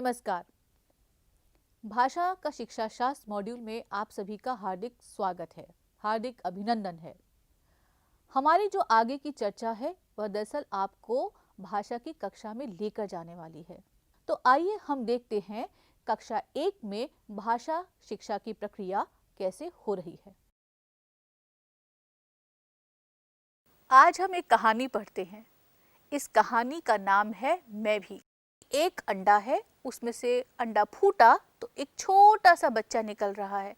नमस्कार। भाषा का शिक्षा शास्त्र मॉड्यूल में आप सभी का हार्दिक स्वागत है, हार्दिक अभिनंदन है। हमारी जो आगे की चर्चा है वह दरअसल आपको भाषा की कक्षा में लेकर जाने वाली है। तो आइए हम देखते हैं कक्षा 1 में भाषा शिक्षा की प्रक्रिया कैसे हो रही है। आज हम एक कहानी पढ़ते हैं। इस कहानी का नाम है मैं भी। एक अंडा है, उसमें से अंडा फूटा तो एक छोटा सा बच्चा निकल रहा है।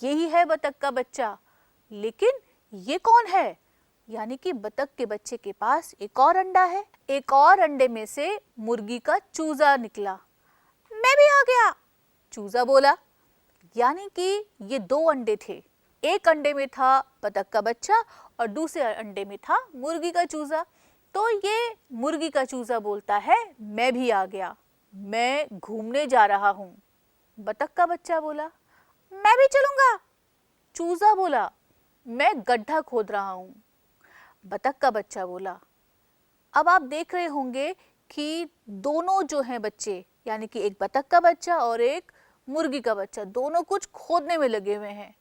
यही है बतख का बच्चा। लेकिन ये कौन है? यानी कि बतख के बच्चे के पास एक और अंडा है। एक और अंडे में से मुर्गी का चूजा निकला। मैं भी आ गया, चूजा बोला। यानी कि ये दो अंडे थे। एक अंडे में था बतख का बच्चा और दूसरे अंडे में था मुर्गी का चूजा। तो ये मुर्गी का चूजा बोलता है मैं भी आ गया, मैं घूमने जा रहा हूँ। बतख का बच्चा बोला मैं भी चलूंगा। चूजा बोला मैं गड्ढा खोद रहा हूँ। बतख का बच्चा बोला। अब आप देख रहे होंगे कि दोनों जो हैं बच्चे, यानी कि एक बतख का बच्चा और एक मुर्गी का बच्चा, दोनों कुछ खोदने में लगे हुए हैं।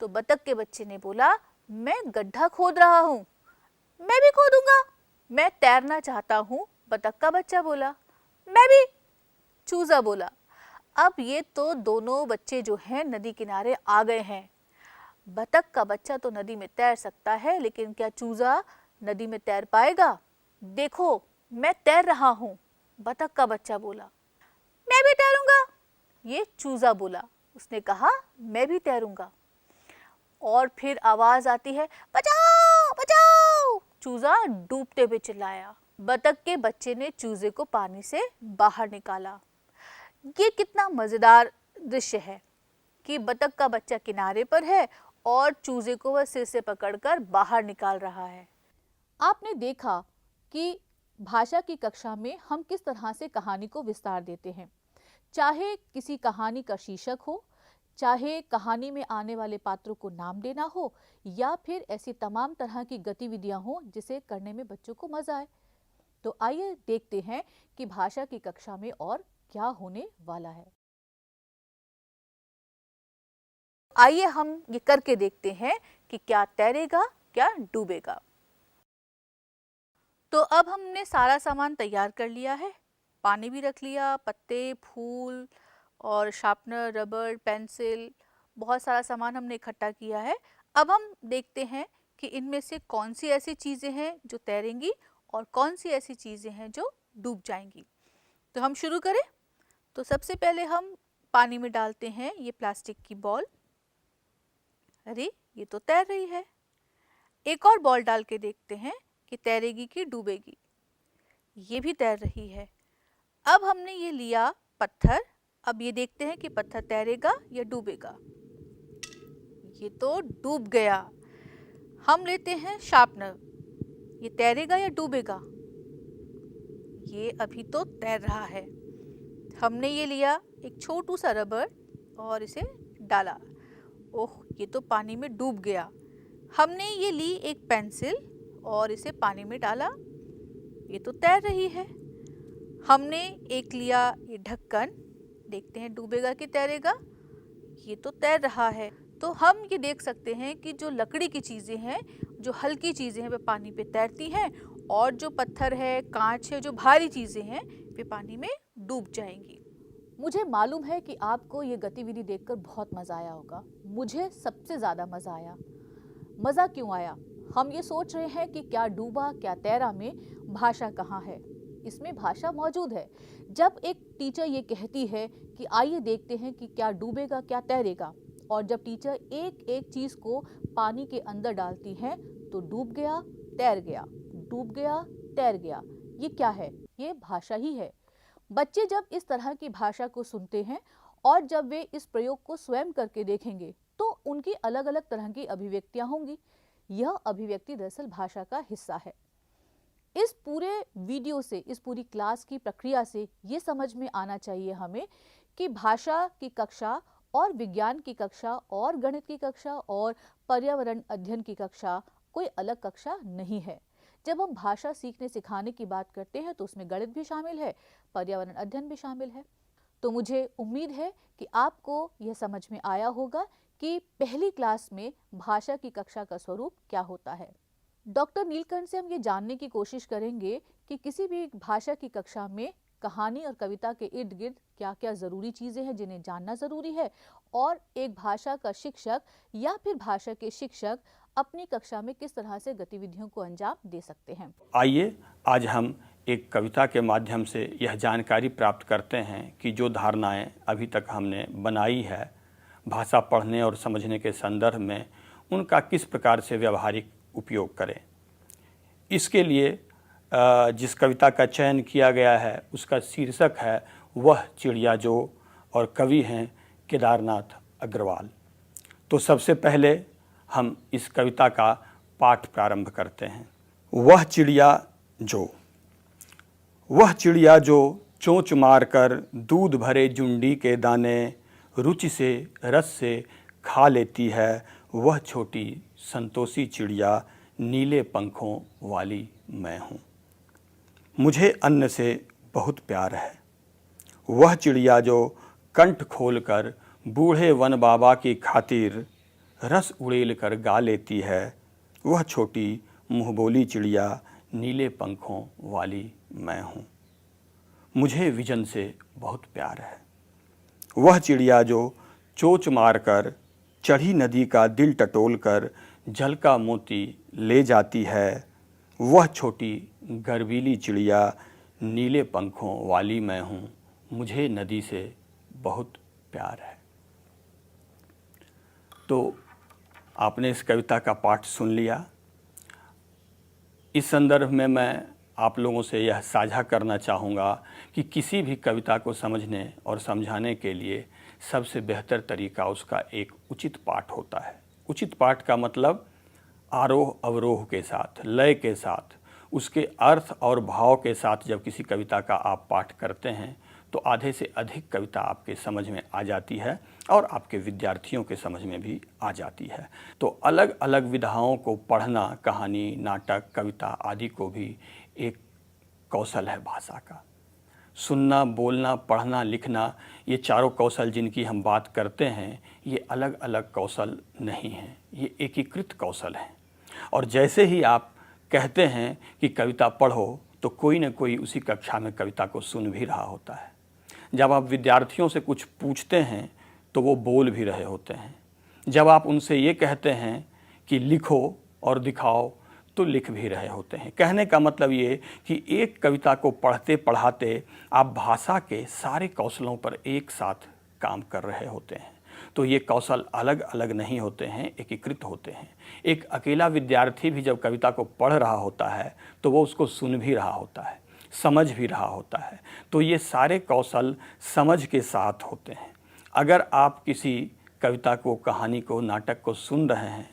तो बतख के बच्चे ने बोला मैं गड्ढा खोद रहा हूँ, मैं भी खोदूंगा, मैं तैरना चाहता हूँ। बतख का बच्चा बोला मैं भी। चूजा बोला अब ये तो दोनों बच्चे जो हैं नदी किनारे आ गए हैं। बतख का बच्चा तो नदी में तैर सकता है, लेकिन क्या चूजा नदी में तैर पाएगा? देखो मैं तैर रहा हूँ। बतख का बच्चा बोला मैं भी तैरूंगा। ये चूजा बोला, उसने कहा मैं भी तैरूंगा। और फिर आवाज आती है बचाओ बचाओ। चूजा डूबते हुए चिल्लाया। बतख के बच्चे ने चूजे को पानी से बाहर निकाला। ये कितना मजेदार दृश्य है कि बतख का बच्चा किनारे पर है और चूजे को वह सिर से पकड़कर बाहर निकाल रहा है। आपने देखा कि भाषा की कक्षा में हम किस तरह से कहानी को विस्तार देते हैं। चाहे किसी कहानी का शीर्षक हो, चाहे कहानी में आने वाले पात्रों को नाम देना हो, या फिर ऐसी तमाम तरह की गतिविधियां हो जिसे करने में बच्चों को मजा आए। तो आइए देखते हैं कि भाषा की कक्षा में और क्या होने वाला है। आइए हम ये करके देखते हैं कि क्या तैरेगा, क्या डूबेगा। तो अब हमने सारा सामान तैयार कर लिया है। पानी भी रख लिया, पत्ते, फूल और शार्पनर, रबर, पेंसिल, बहुत सारा सामान हमने इकट्ठा किया है। अब हम देखते हैं कि इनमें से कौन सी ऐसी चीज़ें हैं जो तैरेंगी और कौन सी ऐसी चीज़ें हैं जो डूब जाएंगी। तो हम शुरू करें। तो सबसे पहले हम पानी में डालते हैं ये प्लास्टिक की बॉल। अरे ये तो तैर रही है। एक और बॉल डाल के देखते हैं कि तैरेगी कि डूबेगी। ये भी तैर रही है। अब हमने ये लिया पत्थर। अब ये देखते हैं कि पत्थर तैरेगा या डूबेगा। ये तो डूब गया। हम लेते हैं शार्पनर। ये तैरेगा या डूबेगा? ये अभी तो तैर रहा है। हमने ये लिया एक छोटू सा रबर और इसे डाला। ओह ये तो पानी में डूब गया। हमने ये ली एक पेंसिल और इसे पानी में डाला। ये तो तैर रही है। हमने एक लिया ये ढक्कन, देखते हैं डूबेगा कि तैरेगा। ये तो तैर रहा है। तो हम ये देख सकते हैं कि जो लकड़ी की चीज़ें हैं, जो हल्की चीज़ें हैं, वे पानी पे तैरती हैं और जो पत्थर है, कांच है, जो भारी चीज़ें हैं, वे पानी में डूब जाएंगी। मुझे मालूम है कि आपको ये गतिविधि देखकर बहुत मज़ा आया होगा। मुझे सबसे ज़्यादा मज़ा आया। मज़ा क्यों आया? हम ये सोच रहे हैं कि क्या डूबा क्या तैरा में भाषा कहाँ है। इसमें भाषा मौजूद है। जब एक टीचर ये कहती है कि आइए देखते हैं कि क्या डूबेगा क्या तैरेगा, और जब टीचर एक एक चीज़ को पानी के अंदर डालती है तो डूब गया तैर गया, डूब गया तैर गया, ये क्या है? ये भाषा ही है। बच्चे जब इस तरह की भाषा को सुनते हैं और जब वे इस प्रयोग को स्वयं करके देखेंगे तो उनकी अलग अलग तरह की अभिव्यक्तियां होंगी। यह अभिव्यक्ति दरअसल भाषा का हिस्सा है। इस पूरे वीडियो से, इस पूरी क्लास की प्रक्रिया से ये समझ में आना चाहिए हमें कि भाषा की कक्षा और विज्ञान की कक्षा और गणित की कक्षा और पर्यावरण अध्ययन की कक्षा कोई अलग कक्षा नहीं है। जब हम भाषा सीखने सिखाने की बात करते हैं तो उसमें गणित भी शामिल है, पर्यावरण अध्ययन भी शामिल है। तो मुझे उम्मीद है कि आपको यह समझ में आया होगा कि पहली क्लास में भाषा की कक्षा का स्वरूप क्या होता है। डॉक्टर नीलकंठ से हम ये जानने की कोशिश करेंगे कि किसी भी भाषा की कक्षा में कहानी और कविता के इर्द गिर्द क्या क्या ज़रूरी चीज़ें हैं जिन्हें जानना ज़रूरी है, और एक भाषा का शिक्षक या फिर भाषा के शिक्षक अपनी कक्षा में किस तरह से गतिविधियों को अंजाम दे सकते हैं। आइए आज हम एक कविता के माध्यम से यह जानकारी प्राप्त करते हैं कि जो धारणाएं अभी तक हमने बनाई है भाषा पढ़ने और समझने के संदर्भ में, उनका किस प्रकार से व्यावहारिक उपयोग करें। इसके लिए जिस कविता का चयन किया गया है उसका शीर्षक है वह चिड़िया जो, और कवि हैं केदारनाथ अग्रवाल। तो सबसे पहले हम इस कविता का पाठ प्रारंभ करते हैं। वह चिड़िया जो। वह चिड़िया जो चोंच मारकर दूध भरे जुंडी के दाने रुचि से रस से खा लेती है, वह छोटी संतोषी चिड़िया नीले पंखों वाली मैं हूँ। मुझे अन्न से बहुत प्यार है। वह चिड़िया जो कंठ खोलकर बूढ़े वन बाबा की खातिर रस उड़ेल कर गा लेती है, वह छोटी मुँहबोली चिड़िया नीले पंखों वाली मैं हूँ। मुझे विजन से बहुत प्यार है। वह चिड़िया जो चोंच मारकर चढ़ी नदी का दिल टटोल कर जल का मोती ले जाती है, वह छोटी गर्वीली चिड़िया नीले पंखों वाली मैं हूँ। मुझे नदी से बहुत प्यार है। तो आपने इस कविता का पाठ सुन लिया। इस संदर्भ में मैं आप लोगों से यह साझा करना चाहूँगा कि किसी भी कविता को समझने और समझाने के लिए सबसे बेहतर तरीका उसका एक उचित पाठ होता है। उचित पाठ का मतलब आरोह अवरोह के साथ, लय के साथ, उसके अर्थ और भाव के साथ जब किसी कविता का आप पाठ करते हैं तो आधे से अधिक कविता आपके समझ में आ जाती है और आपके विद्यार्थियों के समझ में भी आ जाती है। तो अलग अलग विधाओं को पढ़ना, कहानी, नाटक, कविता आदि को भी एक कौशल है भाषा का। सुनना, बोलना, पढ़ना, लिखना, ये चारों कौशल जिनकी हम बात करते हैं, ये अलग अलग कौशल नहीं हैं, ये एकीकृत कौशल हैं। और जैसे ही आप कहते हैं कि कविता पढ़ो, तो कोई न कोई उसी कक्षा में कविता को सुन भी रहा होता है। जब आप विद्यार्थियों से कुछ पूछते हैं तो वो बोल भी रहे होते हैं। जब आप उनसे ये कहते हैं कि लिखो और दिखाओ तो लिख भी रहे होते हैं। कहने का मतलब ये कि एक कविता को पढ़ते पढ़ाते आप भाषा के सारे कौशलों पर एक साथ काम कर रहे होते हैं। तो ये कौशल अलग अलग नहीं होते हैं, एकीकृत होते हैं। एक अकेला विद्यार्थी भी जब कविता को पढ़ रहा होता है तो वो उसको सुन भी रहा होता है, समझ भी रहा होता है। तो ये सारे कौशल समझ के साथ होते हैं। अगर आप किसी कविता को, कहानी को, नाटक को सुन रहे हैं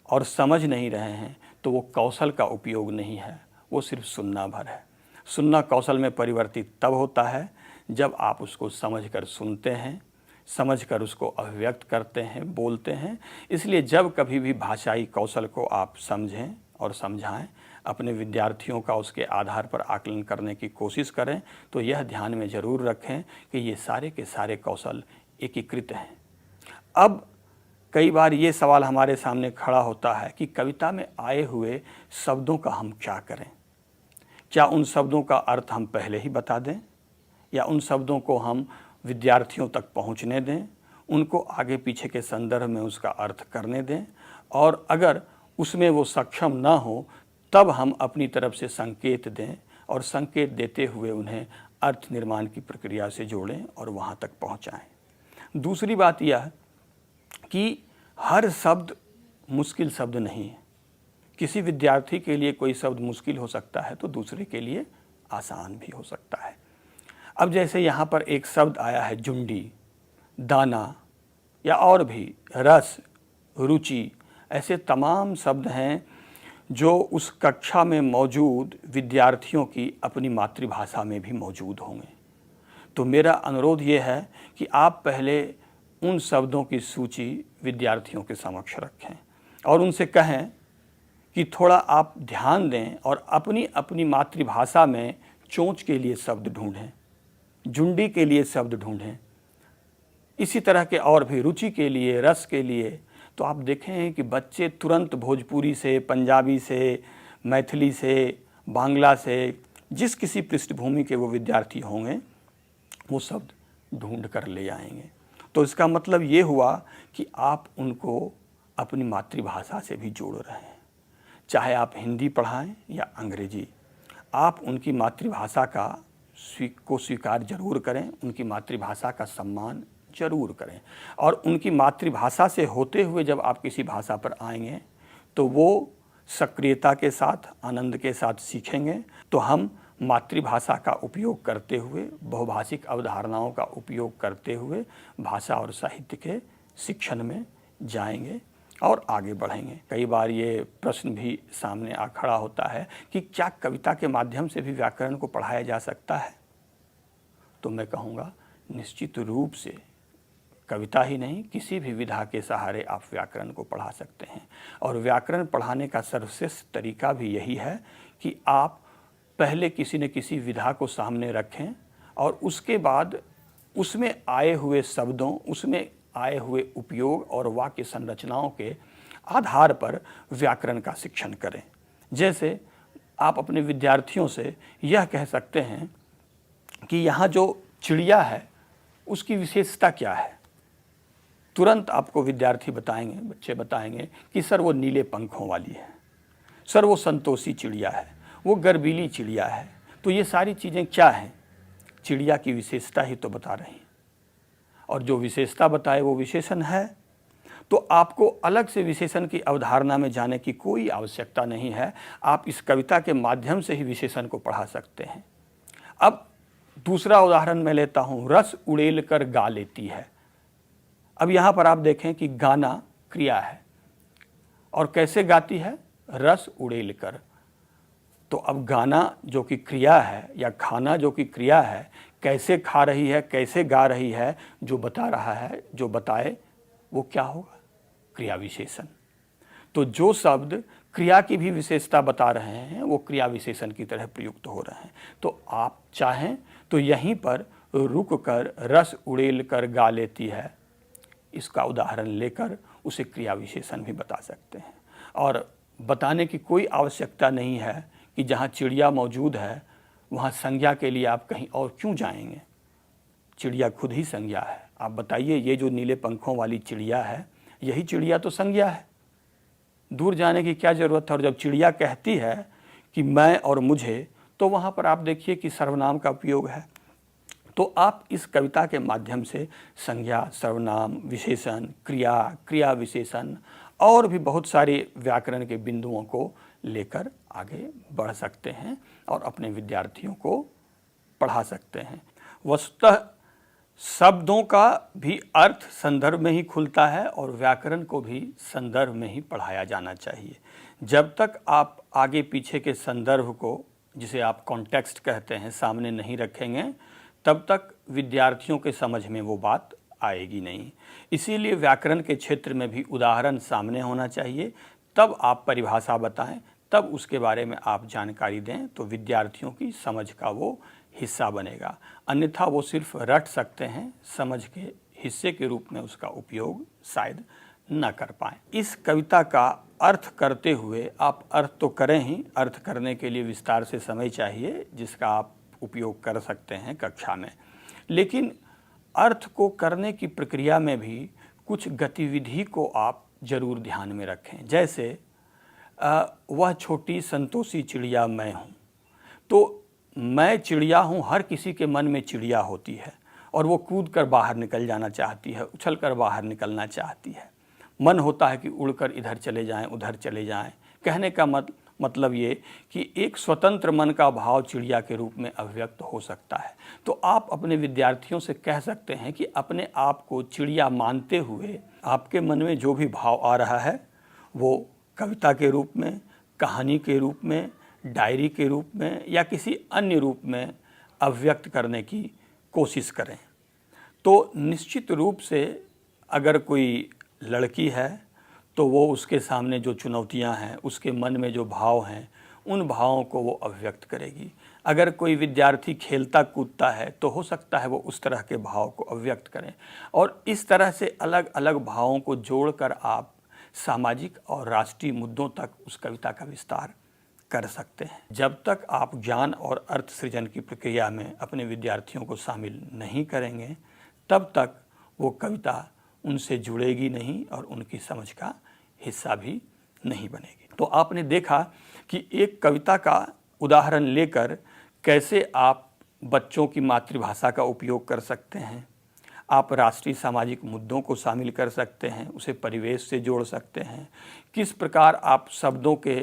और समझ नहीं रहे हैं तो वो कौशल का उपयोग नहीं है, वो सिर्फ सुनना भर है। सुनना कौशल में परिवर्तित तब होता है जब आप उसको समझकर सुनते हैं, समझकर उसको अभिव्यक्त करते हैं, बोलते हैं। इसलिए जब कभी भी भाषाई कौशल को आप समझें और समझाएं, अपने विद्यार्थियों का उसके आधार पर आकलन करने की कोशिश करें, तो यह ध्यान में ज़रूर रखें कि ये सारे के सारे कौशल एकीकृत हैं। अब कई बार ये सवाल हमारे सामने खड़ा होता है कि कविता में आए हुए शब्दों का हम क्या करें? क्या उन शब्दों का अर्थ हम पहले ही बता दें, या उन शब्दों को हम विद्यार्थियों तक पहुंचने दें, उनको आगे पीछे के संदर्भ में उसका अर्थ करने दें, और अगर उसमें वो सक्षम ना हो तब हम अपनी तरफ से संकेत दें और संकेत देते हुए उन्हें अर्थ निर्माण की प्रक्रिया से जोड़ें और वहाँ तक पहुँचाएँ। दूसरी बात यह कि हर शब्द मुश्किल शब्द नहीं है। किसी विद्यार्थी के लिए कोई शब्द मुश्किल हो सकता है तो दूसरे के लिए आसान भी हो सकता है। अब जैसे यहाँ पर एक शब्द आया है जुंडी, दाना, या और भी रस, रुचि, ऐसे तमाम शब्द हैं जो उस कक्षा में मौजूद विद्यार्थियों की अपनी मातृभाषा में भी मौजूद होंगे। तो मेरा अनुरोध ये है कि आप पहले उन शब्दों की सूची विद्यार्थियों के समक्ष रखें और उनसे कहें कि थोड़ा आप ध्यान दें और अपनी अपनी मातृभाषा में चोंच के लिए शब्द ढूंढें। जुंडी के लिए शब्द ढूंढें। इसी तरह के और भी रुचि के लिए, रस के लिए। तो आप देखें कि बच्चे तुरंत भोजपुरी से, पंजाबी से, मैथिली से, बांग्ला से, जिस किसी पृष्ठभूमि के वो विद्यार्थी होंगे वो शब्द ढूंढ कर ले आएंगे। तो इसका मतलब ये हुआ कि आप उनको अपनी मातृभाषा से भी जोड़ रहे हैं। चाहे आप हिंदी पढ़ाएं या अंग्रेजी, आप उनकी मातृभाषा को स्वीकार जरूर करें, उनकी मातृभाषा का सम्मान जरूर करें। और उनकी मातृभाषा से होते हुए जब आप किसी भाषा पर आएंगे तो वो सक्रियता के साथ, आनंद के साथ सीखेंगे। तो हम मातृभाषा का उपयोग करते हुए, बहुभाषिक अवधारणाओं का उपयोग करते हुए भाषा और साहित्य के शिक्षण में जाएंगे और आगे बढ़ेंगे। कई बार ये प्रश्न भी सामने आ खड़ा होता है कि क्या कविता के माध्यम से भी व्याकरण को पढ़ाया जा सकता है? तो मैं कहूँगा निश्चित रूप से कविता ही नहीं, किसी भी विधा के सहारे आप व्याकरण को पढ़ा सकते हैं। और व्याकरण पढ़ाने का सर्वश्रेष्ठ तरीका भी यही है कि आप पहले किसी न किसी विधा को सामने रखें और उसके बाद उसमें आए हुए शब्दों, उसमें आए हुए उपयोग और वाक्य संरचनाओं के आधार पर व्याकरण का शिक्षण करें। जैसे आप अपने विद्यार्थियों से यह कह सकते हैं कि यहाँ जो चिड़िया है उसकी विशेषता क्या है। तुरंत आपको विद्यार्थी बताएंगे, बच्चे बताएंगे कि सर वो नीले पंखों वाली है, सर वो संतोषी चिड़िया है, वो गर्वीली चिड़िया है। तो ये सारी चीज़ें क्या हैं? चिड़िया की विशेषता ही तो बता रही हैं। और जो विशेषता बताए वो विशेषण है। तो आपको अलग से विशेषण की अवधारणा में जाने की कोई आवश्यकता नहीं है। आप इस कविता के माध्यम से ही विशेषण को पढ़ा सकते हैं। अब दूसरा उदाहरण मैं लेता हूँ, रस उड़ेल कर गा लेती है। अब यहाँ पर आप देखें कि गाना क्रिया है और कैसे गाती है? रस उड़ेल कर। तो अब गाना जो कि क्रिया है या खाना जो कि क्रिया है, कैसे खा रही है, कैसे गा रही है, जो बता रहा है, जो बताए वो क्या होगा? क्रिया विशेषण। तो जो शब्द क्रिया की भी विशेषता बता रहे हैं वो क्रिया विशेषण की तरह प्रयुक्त हो रहे हैं। तो आप चाहें तो यहीं पर रुक कर रस उड़ेल कर गा लेती है, इसका उदाहरण लेकर उसे क्रिया विशेषण भी बता सकते हैं। और बताने की कोई आवश्यकता नहीं है कि जहाँ चिड़िया मौजूद है वहाँ संज्ञा के लिए आप कहीं और क्यों जाएंगे। चिड़िया खुद ही संज्ञा है। आप बताइए, ये जो नीले पंखों वाली चिड़िया है, यही चिड़िया तो संज्ञा है। दूर जाने की क्या ज़रूरत है? और जब चिड़िया कहती है कि मैं और मुझे, तो वहाँ पर आप देखिए कि सर्वनाम का उपयोग है। तो आप इस कविता के माध्यम से संज्ञा, सर्वनाम, विशेषण, क्रिया, क्रिया विशेषण और भी बहुत सारे व्याकरण के बिंदुओं को लेकर आगे बढ़ सकते हैं और अपने विद्यार्थियों को पढ़ा सकते हैं। वस्तुतः शब्दों का भी अर्थ संदर्भ में ही खुलता है और व्याकरण को भी संदर्भ में ही पढ़ाया जाना चाहिए। जब तक आप आगे पीछे के संदर्भ को, जिसे आप कॉन्टेक्स्ट कहते हैं, सामने नहीं रखेंगे, तब तक विद्यार्थियों के समझ में वो बात आएगी नहीं। इसीलिए व्याकरण के क्षेत्र में भी उदाहरण सामने होना चाहिए, तब आप परिभाषा बताएं, तब उसके बारे में आप जानकारी दें, तो विद्यार्थियों की समझ का वो हिस्सा बनेगा। अन्यथा वो सिर्फ रट सकते हैं, समझ के हिस्से के रूप में उसका उपयोग शायद न कर पाएँ। इस कविता का अर्थ करते हुए आप अर्थ तो करें ही, अर्थ करने के लिए विस्तार से समय चाहिए जिसका आप उपयोग कर सकते हैं कक्षा में, लेकिन अर्थ को करने की प्रक्रिया में भी कुछ गतिविधि को आप जरूर ध्यान में रखें। जैसे वह छोटी संतोषी चिड़िया मैं हूँ। तो मैं चिड़िया हूँ, हर किसी के मन में चिड़िया होती है और वो कूद कर बाहर निकल जाना चाहती है, उछल कर बाहर निकलना चाहती है। मन होता है कि उड़कर इधर चले जाएं, उधर चले जाएं। कहने का मतलब ये कि एक स्वतंत्र मन का भाव चिड़िया के रूप में अभिव्यक्त हो सकता है। तो आप अपने विद्यार्थियों से कह सकते हैं कि अपने आप को चिड़िया मानते हुए आपके मन में जो भी भाव आ रहा है वो कविता के रूप में, कहानी के रूप में, डायरी के रूप में या किसी अन्य रूप में अभिव्यक्त करने की कोशिश करें। तो निश्चित रूप से अगर कोई लड़की है तो वो उसके सामने जो चुनौतियां हैं, उसके मन में जो भाव हैं, उन भावों को वो अभिव्यक्त करेगी। अगर कोई विद्यार्थी खेलता कूदता है तो हो सकता है वो उस तरह के भाव को अभिव्यक्त करें, और इस तरह से अलग अलग भावों को जोड़कर आप सामाजिक और राष्ट्रीय मुद्दों तक उस कविता का विस्तार कर सकते हैं। जब तक आप ज्ञान और अर्थ सृजन की प्रक्रिया में अपने विद्यार्थियों को शामिल नहीं करेंगे, तब तक वो कविता उनसे जुड़ेगी नहीं और उनकी समझ का हिस्सा भी नहीं बनेगी। तो आपने देखा कि एक कविता का उदाहरण लेकर कैसे आप बच्चों की मातृभाषा का उपयोग कर सकते हैं, आप राष्ट्रीय सामाजिक मुद्दों को शामिल कर सकते हैं, उसे परिवेश से जोड़ सकते हैं, किस प्रकार आप शब्दों के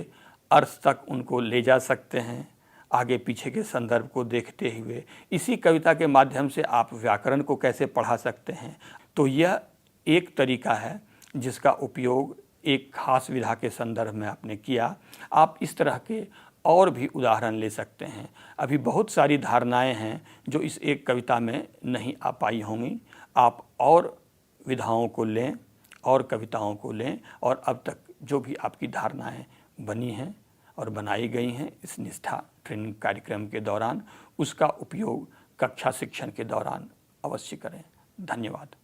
अर्थ तक उनको ले जा सकते हैं, आगे पीछे के संदर्भ को देखते हुए इसी कविता के माध्यम से आप व्याकरण को कैसे पढ़ा सकते हैं। तो यह एक तरीका है जिसका उपयोग एक खास विधा के संदर्भ में आपने किया। आप इस तरह के और भी उदाहरण ले सकते हैं। अभी बहुत सारी धारणाएं हैं जो इस एक कविता में नहीं आ पाई होंगी। आप और विधाओं को लें और कविताओं को लें और अब तक जो भी आपकी धारणाएं बनी हैं और बनाई गई हैं इस निष्ठा ट्रेनिंग कार्यक्रम के दौरान, उसका उपयोग कक्षा शिक्षण के दौरान अवश्य करें। धन्यवाद।